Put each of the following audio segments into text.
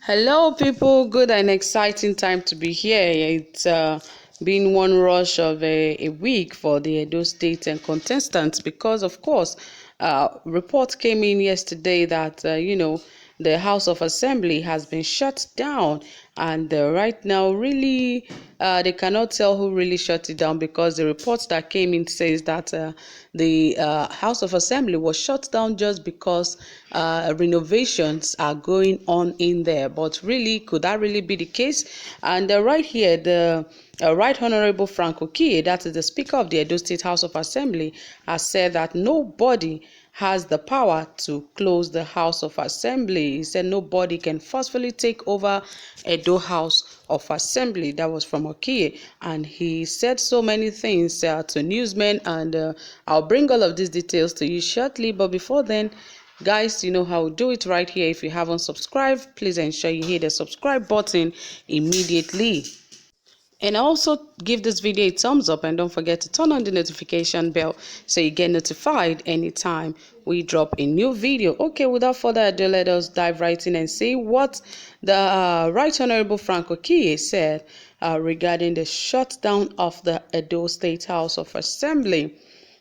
Hello, people. Good and exciting time to be here. It's been one rush of a week for the Edo State and contestants because, of course, report came in yesterday that, the House of Assembly has been shut down. And right now, really, they cannot tell who really shut it down because the report that came in says that the House of Assembly was shut down just because renovations are going on in there. But really, could that really be the case? And right here, the Right Honorable Frank Okiye, that is the Speaker of the Edo State House of Assembly, has said that nobody has the power to close the House of Assembly. He said nobody can forcefully take over Edo House of Assembly. That was from Okiye, and he said so many things to newsmen, and I'll bring all of these details to you shortly. But before then, guys, you know how to do it right here. If you haven't subscribed, please ensure you hit the subscribe button immediately. And also give this video a thumbs up, and don't forget to turn on the notification bell so you get notified anytime we drop a new video. Okay, without further ado, let us dive right in and see what the Right Honorable Frank Okiye said regarding the shutdown of the Edo State House of Assembly.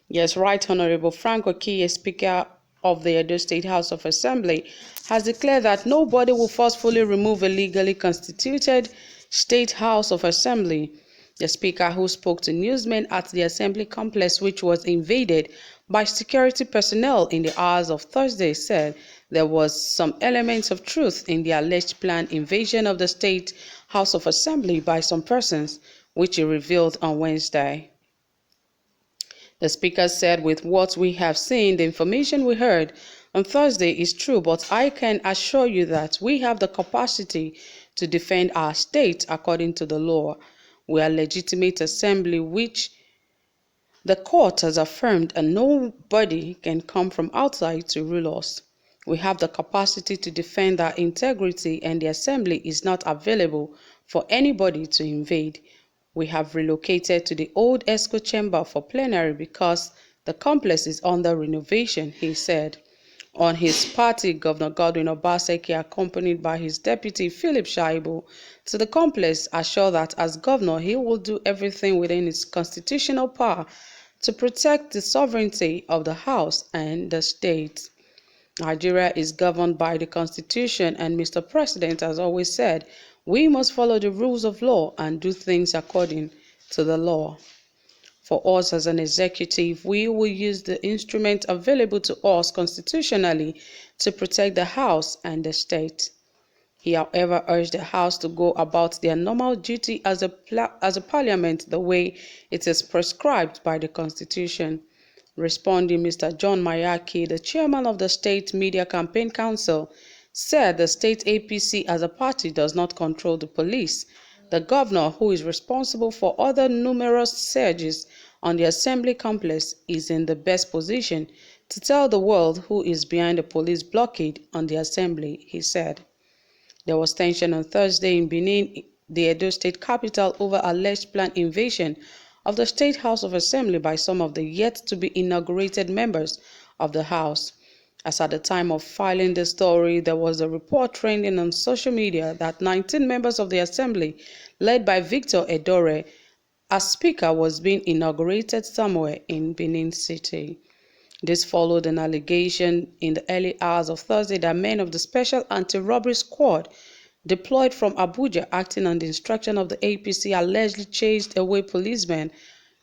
Yes, Right Honorable Frank Okiye, Speaker of the Edo State House of Assembly, has declared that nobody will forcefully remove a legally constituted State House of Assembly. The Speaker, who spoke to newsmen at the Assembly complex, which was invaded by security personnel in the hours of Thursday, said there was some elements of truth in the alleged planned invasion of the State House of Assembly by some persons, which he revealed on Wednesday. The Speaker said, with what we have seen, the information we heard on Thursday is true, but I can assure you that we have the capacity to defend our state according to the law. We are a legitimate assembly which the court has affirmed, and nobody can come from outside to rule us. We have the capacity to defend our integrity, and the assembly is not available for anybody to invade. We have relocated to the old ESCO chamber for plenary because the complex is under renovation, he said. On his party, Governor Godwin Obaseki, accompanied by his deputy Philip Shaibu, to the complex, assured that as governor he will do everything within his constitutional power to protect the sovereignty of the House and the state. Nigeria is governed by the Constitution, and Mr. President has always said we must follow the rules of law and do things according to the law. For us as an executive, we will use the instrument available to us constitutionally to protect the House and the state. He, however, urged the House to go about their normal duty as a parliament the way it is prescribed by the Constitution. Responding, Mr. John Mayaki, the chairman of the State Media Campaign Council, said the state APC as a party does not control the police. The governor, who is responsible for other numerous surges on the assembly complex, is in the best position to tell the world who is behind the police blockade on the assembly, he said. There was tension on Thursday in Benin, the Edo State capital, over alleged planned invasion of the State House of Assembly by some of the yet-to-be-inaugurated members of the House. As at the time of filing the story, there was a report trending on social media that 19 members of the Assembly, led by Victor Edore, as Speaker, was being inaugurated somewhere in Benin City. This followed an allegation in the early hours of Thursday that men of the Special Anti-Robbery Squad deployed from Abuja, acting on the instruction of the APC, allegedly chased away policemen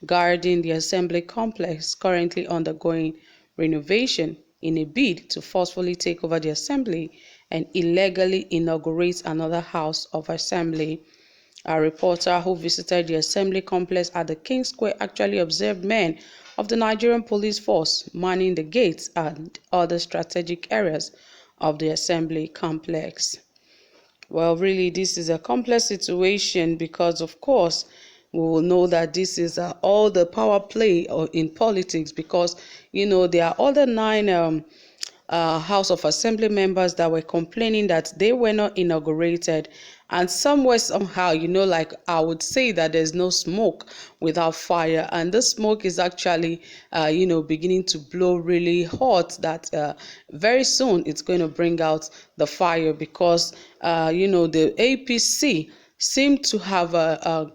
guarding the assembly complex currently undergoing renovation in a bid to forcefully take over the assembly and illegally inaugurate another house of assembly. A reporter who visited the assembly complex at the King Square actually observed men of the Nigerian police force manning the gates and other strategic areas of the assembly complex. Well, really, this is a complex situation because, of course, we will know that this is all the power play in politics because, there are other nine House of Assembly members that were complaining that they were not inaugurated. And somewhere, somehow, like I would say that there's no smoke without fire. And the smoke is actually, beginning to blow really hot, that very soon it's going to bring out the fire, because, the APC seem to have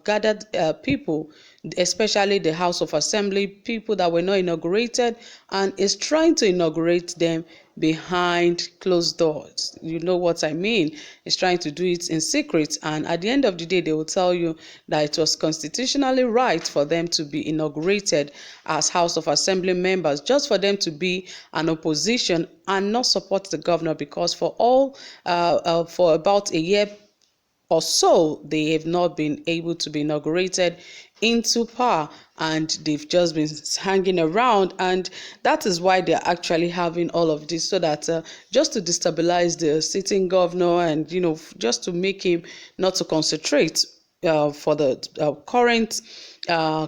gathered people, especially the House of Assembly, people that were not inaugurated, and is trying to inaugurate them behind closed doors. You know what I mean? It's trying to do it in secret, and at the end of the day, they will tell you that it was constitutionally right for them to be inaugurated as House of Assembly members, just for them to be an opposition and not support the governor, because for about a year or so, they have not been able to be inaugurated into power, and they've just been hanging around. And that is why they're actually having all of this, so that just to destabilize the sitting governor, and just to make him not to concentrate for the current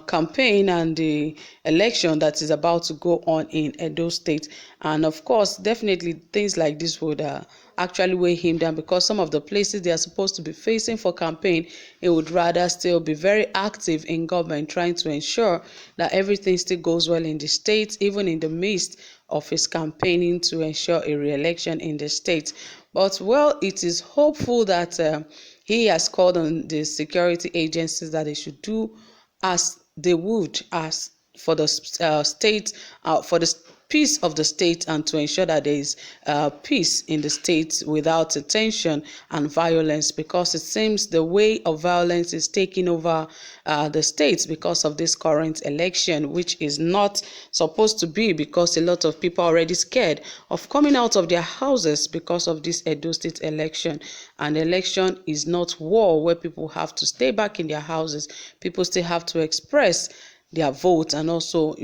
campaign and the election that is about to go on in Edo State. And of course, definitely things like this would actually weigh him down, because some of the places they are supposed to be facing for campaign, he would rather still be very active in government, trying to ensure that everything still goes well in the state, even in the midst of his campaigning to ensure a re-election in the state. But well, it is hopeful that he has called on the security agencies that they should do as they would as for the state, for the peace of the state, and to ensure that there is peace in the state without tension and violence, because it seems the way of violence is taking over the state because of this current election, which is not supposed to be, because a lot of people are already scared of coming out of their houses because of this Edo State election. And election is not war where people have to stay back in their houses. People still have to express their vote, and also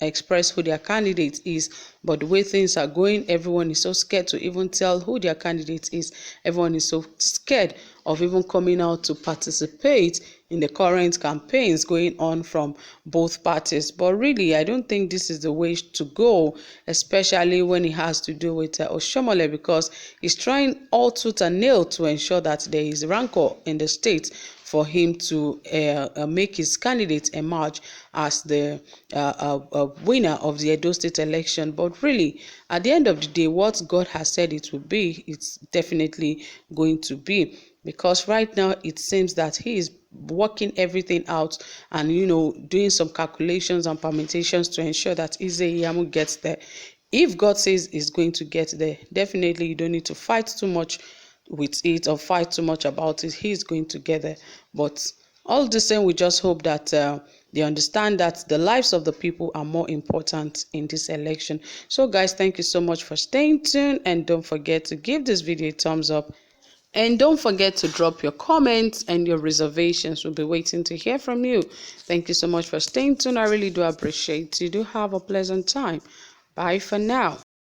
express who their candidate is. But the way things are going, everyone is so scared to even tell who their candidate is. Everyone is so scared of even coming out to participate in the current campaigns going on from both parties. But really, I don't think this is the way to go, especially when it has to do with Oshomole, because he's trying all tooth and nail to ensure that there is rancor in the state for him to make his candidate emerge as the winner of the Edo State election. But really, at the end of the day, what God has said it will be, it's definitely going to be. Because right now, it seems that he is working everything out, and doing some calculations and permutations to ensure that Ize Iyamu gets there. If God says he's going to get there, definitely you don't need to fight too much with it or fight too much about it. He's going to get there. But all the same, we just hope that they understand that the lives of the people are more important in this election. So guys, thank you so much for staying tuned, and don't forget to give this video a thumbs up. And don't forget to drop your comments and your reservations. We'll be waiting to hear from you. Thank you so much for staying tuned. I really do appreciate you. Do have a pleasant time. Bye for now.